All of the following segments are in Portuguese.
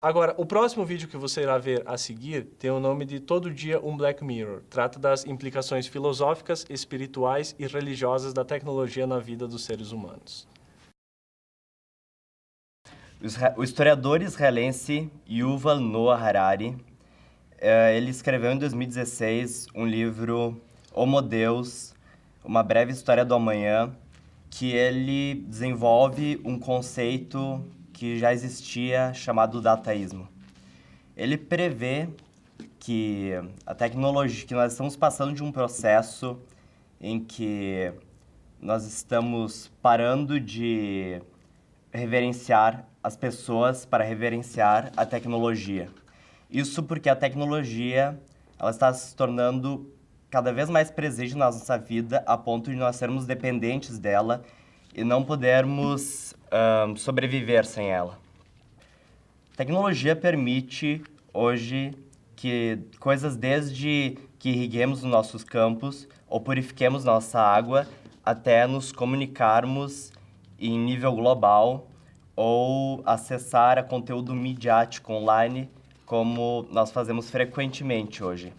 Agora, o próximo vídeo que você irá ver a seguir tem o nome de Todo Dia um Black Mirror. Trata das implicações filosóficas, espirituais e religiosas da tecnologia na vida dos seres humanos. O historiador israelense Yuval Noah Harari, ele escreveu em 2016 um livro Homo Deus, Uma Breve História do Amanhã, que ele desenvolve um conceito que já existia chamado dataísmo. Ele prevê que a tecnologia, que nós estamos passando de um processo em que nós estamos parando de reverenciar as pessoas para reverenciar a tecnologia. Isso porque a tecnologia ela está se tornando cada vez mais presente na nossa vida, a ponto de nós sermos dependentes dela e não podermos sobreviver sem ela. A tecnologia permite hoje que coisas desde que irriguemos os nossos campos ou purifiquemos nossa água até nos comunicarmos em nível global ou acessar a conteúdo midiático online, como nós fazemos frequentemente hoje.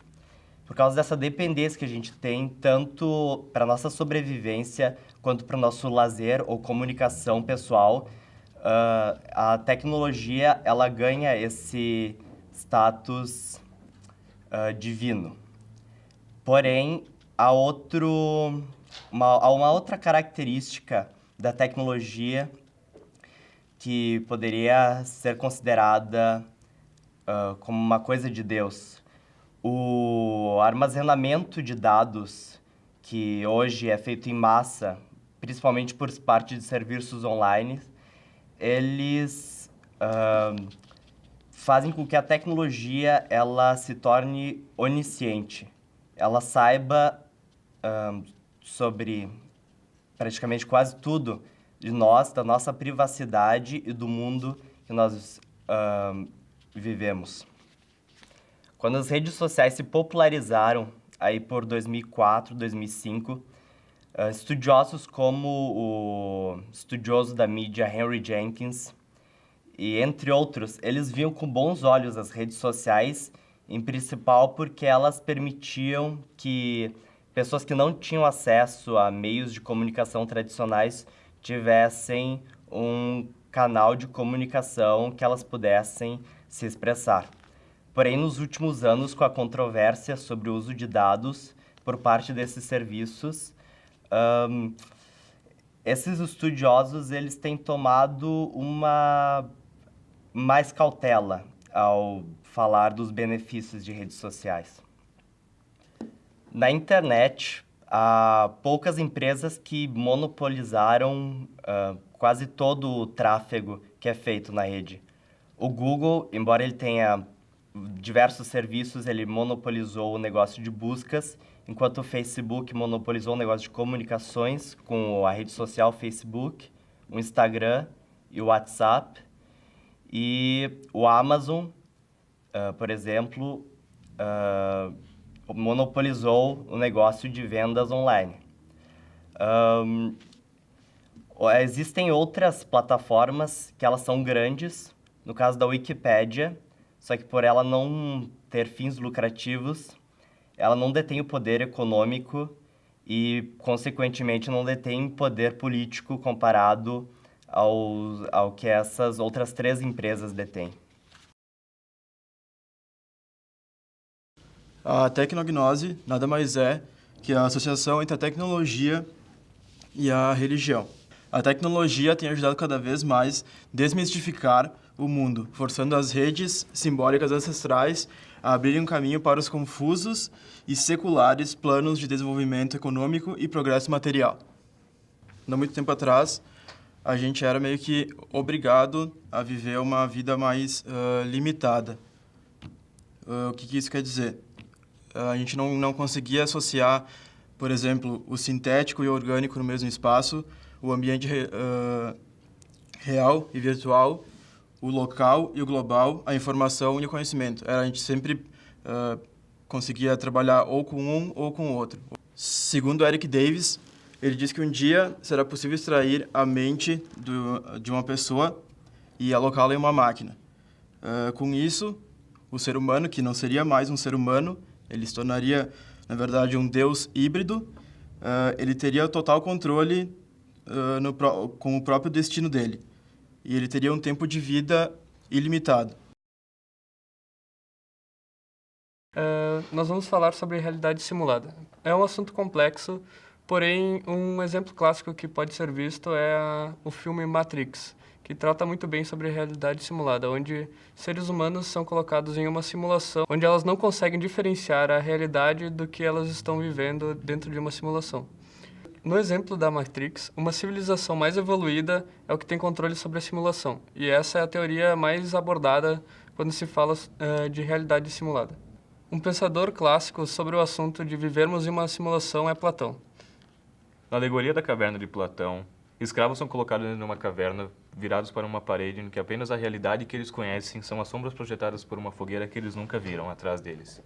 Por causa dessa dependência que a gente tem, tanto para a nossa sobrevivência, quanto para o nosso lazer ou comunicação pessoal, a tecnologia ela ganha esse status divino. Porém, há uma outra característica da tecnologia que poderia ser considerada como uma coisa de Deus. O armazenamento de dados, que hoje é feito em massa, principalmente por parte de serviços online, eles fazem com que a tecnologia ela se torne onisciente. Ela saiba sobre praticamente quase tudo de nós, da nossa privacidade e do mundo que nós vivemos. Quando as redes sociais se popularizaram, aí por 2004, 2005, estudiosos como o estudioso da mídia Henry Jenkins, e entre outros, eles viam com bons olhos as redes sociais, em principal porque elas permitiam que pessoas que não tinham acesso a meios de comunicação tradicionais tivessem um canal de comunicação que elas pudessem se expressar. Porém, nos últimos anos, com a controvérsia sobre o uso de dados por parte desses serviços, esses estudiosos eles têm tomado uma mais cautela ao falar dos benefícios de redes sociais. Na internet, há poucas empresas que monopolizaram quase todo o tráfego que é feito na rede. O Google, embora ele tenha diversos serviços, ele monopolizou o negócio de buscas, enquanto o Facebook monopolizou o negócio de comunicações com a rede social Facebook, o Instagram e o WhatsApp. E o Amazon, por exemplo, monopolizou o negócio de vendas online. Existem outras plataformas que elas são grandes, no caso da Wikipédia, só que por ela não ter fins lucrativos, ela não detém o poder econômico e, consequentemente, não detém poder político comparado ao que essas outras 3 empresas detêm. A tecnognose nada mais é que a associação entre a tecnologia e a religião. A tecnologia tem ajudado cada vez mais a desmistificar o mundo, forçando as redes simbólicas ancestrais a abrirem um caminho para os confusos e seculares planos de desenvolvimento econômico e progresso material. Não muito tempo atrás, a gente era meio que obrigado a viver uma vida mais limitada. O que isso quer dizer? A gente não conseguia associar, por exemplo, o sintético e o orgânico no mesmo espaço, o ambiente real e virtual, o local e o global, a informação e o conhecimento. A gente sempre conseguia trabalhar ou com um ou com o outro. Segundo Eric Davis, ele diz que um dia será possível extrair a mente de uma pessoa e alocá-la em uma máquina. Com isso, o ser humano, que não seria mais um ser humano, ele se tornaria, na verdade, um Deus híbrido, ele teria total controle com o próprio destino dele. E ele teria um tempo de vida ilimitado. Nós vamos falar sobre realidade simulada. É um assunto complexo, porém, um exemplo clássico que pode ser visto é o filme Matrix, que trata muito bem sobre realidade simulada, onde seres humanos são colocados em uma simulação, onde elas não conseguem diferenciar a realidade do que elas estão vivendo dentro de uma simulação. No exemplo da Matrix, uma civilização mais evoluída é o que tem controle sobre a simulação, e essa é a teoria mais abordada quando se fala de realidade simulada. Um pensador clássico sobre o assunto de vivermos em uma simulação é Platão. Na alegoria da caverna de Platão, escravos são colocados dentro de uma caverna, virados para uma parede em que apenas a realidade que eles conhecem são as sombras projetadas por uma fogueira que eles nunca viram atrás deles.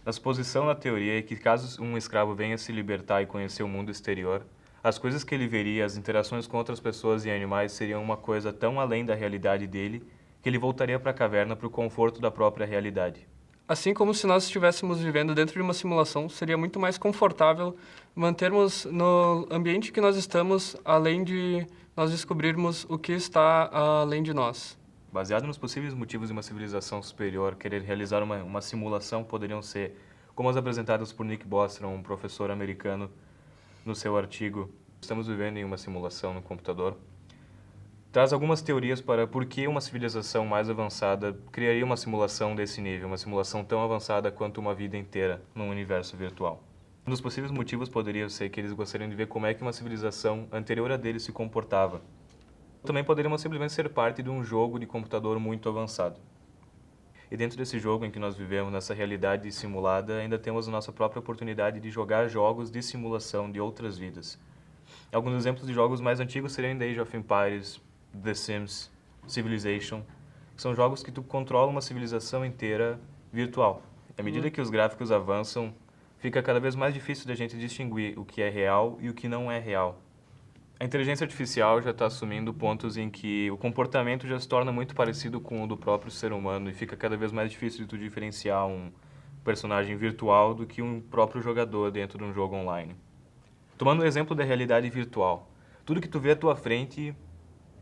A suposição na teoria é que caso um escravo venha se libertar e conhecer o mundo exterior, as coisas que ele veria, as interações com outras pessoas e animais seriam uma coisa tão além da realidade dele que ele voltaria para a caverna para o conforto da própria realidade. Assim como se nós estivéssemos vivendo dentro de uma simulação, seria muito mais confortável mantermos no ambiente que nós estamos, além de nós descobrirmos o que está além de nós. Baseado nos possíveis motivos de uma civilização superior querer realizar uma simulação, poderiam ser, como as apresentadas por Nick Bostrom, um professor americano, no seu artigo Estamos vivendo em uma simulação no computador, traz algumas teorias para por que uma civilização mais avançada criaria uma simulação desse nível, uma simulação tão avançada quanto uma vida inteira num universo virtual. Um dos possíveis motivos poderia ser que eles gostariam de ver como é que uma civilização anterior a deles se comportava. Também poderiam simplesmente ser parte de um jogo de computador muito avançado. E dentro desse jogo em que nós vivemos, nessa realidade simulada, ainda temos a nossa própria oportunidade de jogar jogos de simulação de outras vidas. Alguns exemplos de jogos mais antigos seriam The Age of Empires, The Sims, Civilization, que são jogos que tu controla uma civilização inteira virtual. À medida que os gráficos avançam, fica cada vez mais difícil da gente distinguir o que é real e o que não é real. A inteligência artificial já está assumindo pontos em que o comportamento já se torna muito parecido com o do próprio ser humano e fica cada vez mais difícil de tu diferenciar um personagem virtual do que um próprio jogador dentro de um jogo online. Tomando o exemplo da realidade virtual, tudo que tu vê à tua frente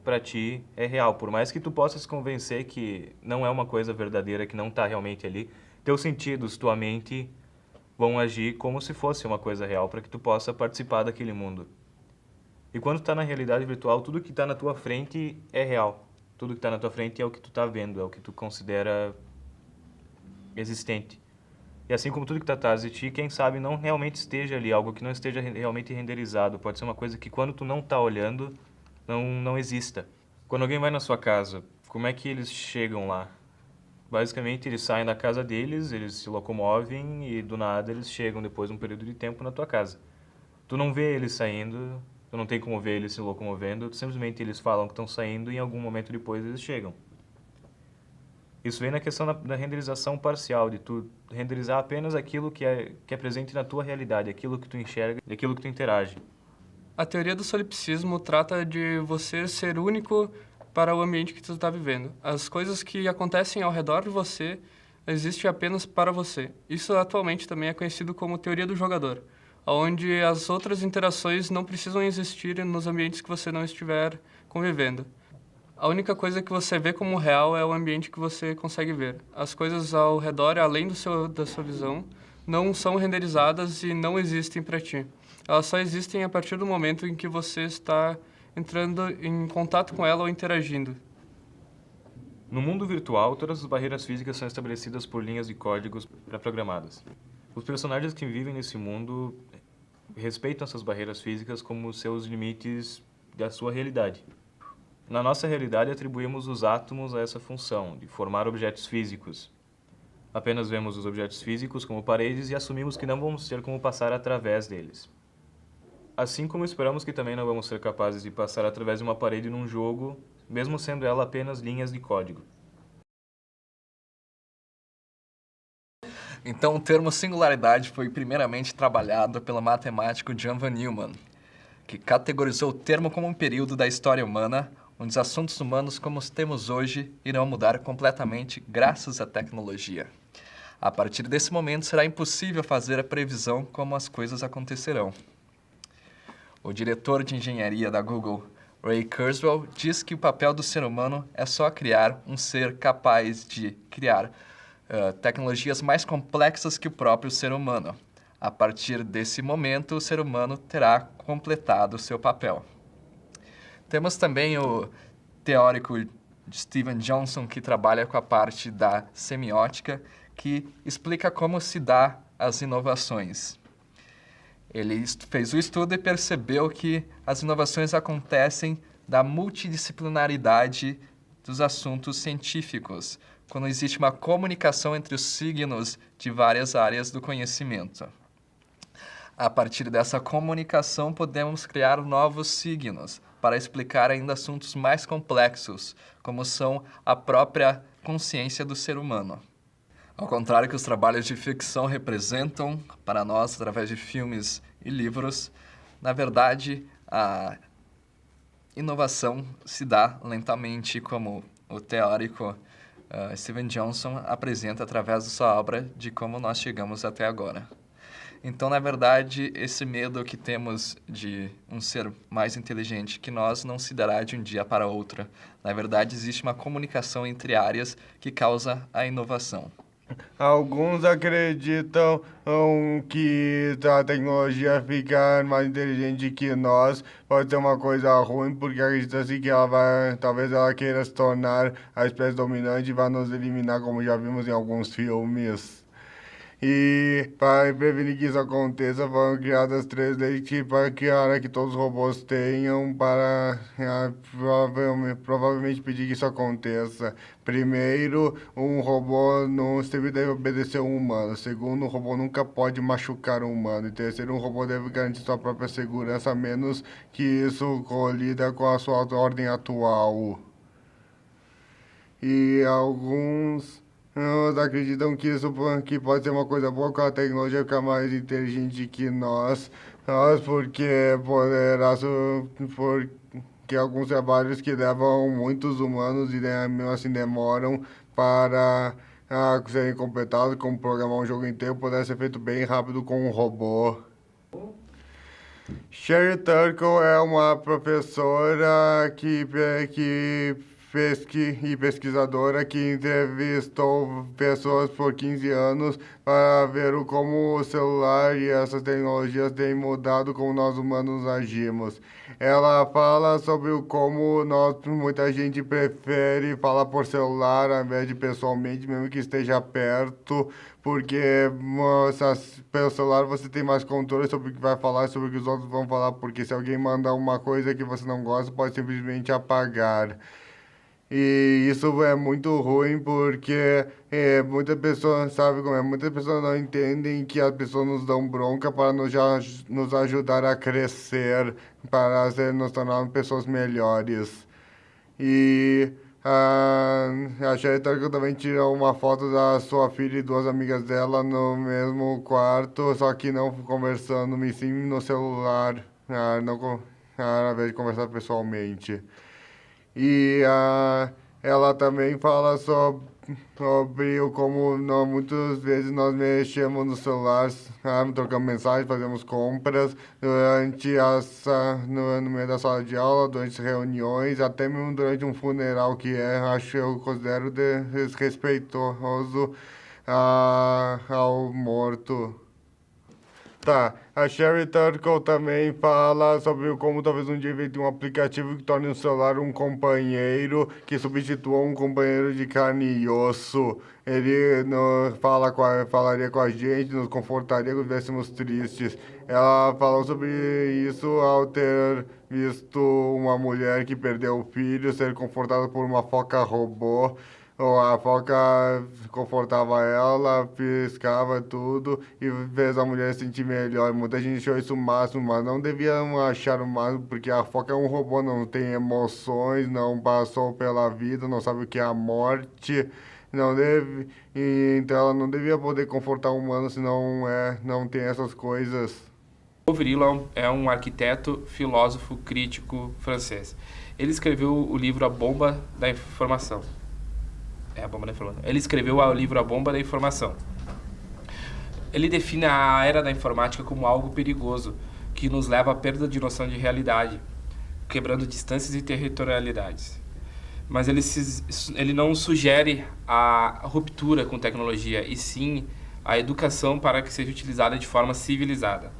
para ti é real, por mais que tu possa se convencer que não é uma coisa verdadeira, que não está realmente ali, teus sentidos, tua mente vão agir como se fosse uma coisa real para que tu possa participar daquele mundo. E quando tu está na realidade virtual, tudo que está na tua frente é real. Tudo que está na tua frente é o que tu está vendo, é o que tu considera existente. E assim como tudo que está atrás de ti, quem sabe não realmente esteja ali, algo que não esteja realmente renderizado. Pode ser uma coisa que quando tu não está olhando, não exista. Quando alguém vai na sua casa, como é que eles chegam lá? Basicamente, eles saem da casa deles, eles se locomovem e do nada eles chegam depois de um período de tempo na tua casa. Tu não vê eles saindo, tu não tem como ver eles se locomovendo, simplesmente eles falam que estão saindo e em algum momento depois eles chegam. Isso vem na questão da renderização parcial, de tu renderizar apenas aquilo que é presente na tua realidade, aquilo que tu enxerga e aquilo que tu interage. A teoria do solipsismo trata de você ser único para o ambiente que tu está vivendo. As coisas que acontecem ao redor de você existem apenas para você. Isso atualmente também é conhecido como teoria do jogador, onde as outras interações não precisam existir nos ambientes que você não estiver convivendo. A única coisa que você vê como real é o ambiente que você consegue ver. As coisas ao redor, além da sua visão, não são renderizadas e não existem para ti. Elas só existem a partir do momento em que você está entrando em contato com ela ou interagindo. No mundo virtual, todas as barreiras físicas são estabelecidas por linhas de códigos pré-programadas. Os personagens que vivem nesse mundo respeitam essas barreiras físicas como seus limites da sua realidade. Na nossa realidade, atribuímos os átomos a essa função, de formar objetos físicos. Apenas vemos os objetos físicos como paredes e assumimos que não vamos ter como passar através deles. Assim como esperamos que também não vamos ser capazes de passar através de uma parede num jogo, mesmo sendo ela apenas linhas de código. Então, o termo singularidade foi primeiramente trabalhado pelo matemático John von Neumann, que categorizou o termo como um período da história humana onde os assuntos humanos como os temos hoje irão mudar completamente graças à tecnologia. A partir desse momento, será impossível fazer a previsão como as coisas acontecerão. O diretor de engenharia da Google, Ray Kurzweil, diz que o papel do ser humano é só criar um ser capaz de criar tecnologias mais complexas que o próprio ser humano. A partir desse momento, o ser humano terá completado o seu papel. Temos também o teórico Steven Johnson, que trabalha com a parte da semiótica, que explica como se dá as inovações. Ele fez o estudo e percebeu que as inovações acontecem da multidisciplinaridade dos assuntos científicos, quando existe uma comunicação entre os signos de várias áreas do conhecimento. A partir dessa comunicação, podemos criar novos signos para explicar ainda assuntos mais complexos, como são a própria consciência do ser humano. Ao contrário que os trabalhos de ficção representam para nós através de filmes e livros, na verdade, a inovação se dá lentamente, como o teórico Steven Johnson apresenta através da sua obra de como nós chegamos até agora. Então, na verdade, esse medo que temos de um ser mais inteligente que nós não se dará de um dia para outro. Na verdade, existe uma comunicação entre áreas que causa a inovação. Alguns acreditam que a tecnologia ficar mais inteligente que nós pode ser uma coisa ruim, porque acredita-se que talvez ela queira se tornar a espécie dominante e vai nos eliminar, como já vimos em alguns filmes. E para prevenir que isso aconteça, foram criadas 3 leis para que todos os robôs tenham para provavelmente pedir que isso aconteça. Primeiro, um robô não sempre deve obedecer um humano. Segundo, um robô nunca pode machucar um humano. E terceiro, um robô deve garantir sua própria segurança, a menos que isso colida com a sua ordem atual. E alguns acreditam que isso que pode ser uma coisa boa com a tecnologia ficar mais inteligente que nós, porque porque alguns trabalhos que levam muitos humanos e mesmo assim demoram para serem completados, como programar um jogo inteiro, poderia ser feito bem rápido com um robô. Sherry Turkle é uma professora e pesquisadora que entrevistou pessoas por 15 anos para ver como o celular e essas tecnologias têm mudado como nós humanos agimos. Ela fala sobre como muita gente prefere falar por celular ao invés de pessoalmente, mesmo que esteja perto, porque pelo celular você tem mais controle sobre o que vai falar e sobre o que os outros vão falar, porque se alguém mandar uma coisa que você não gosta, pode simplesmente apagar. E isso é muito ruim porque muitas pessoas, sabe como é? Muitas pessoas não entendem que as pessoas nos dão bronca para nos ajudar a crescer, para nos tornarmos pessoas melhores. E a Sherry Turkle também tirou uma foto da sua filha e 2 amigas dela no mesmo quarto, só que não conversando, mas sim no celular, ao invés de conversar pessoalmente. E ela também fala sobre como muitas vezes nós mexemos no celular, trocamos mensagens, fazemos compras no meio da sala de aula, durante reuniões, até mesmo durante um funeral, que eu considero desrespeitoso ao morto. Tá, a Sherry Turkle também fala sobre como talvez um dia invente um aplicativo que torne o celular um companheiro, que substitua um companheiro de carne e osso. Ele falaria com a gente, nos confortaria quando estivéssemos tristes. Ela falou sobre isso ao ter visto uma mulher que perdeu o filho ser confortada por uma foca robô. A foca confortava ela, piscava tudo e fez a mulher se sentir melhor. Muita gente achou isso o máximo, mas não deviam achar o máximo, porque a foca é um robô, não tem emoções, não passou pela vida, não sabe o que é a morte. Então ela não devia poder confortar o humano se não tem essas coisas. Paul Virilon é um arquiteto, filósofo, crítico francês. Ele escreveu o livro A Bomba da Informação. Ele escreveu o livro A Bomba da Informação. Ele define a era da informática como algo perigoso, que nos leva à perda de noção de realidade, quebrando distâncias e territorialidades. Mas ele não sugere a ruptura com tecnologia, e sim a educação para que seja utilizada de forma civilizada.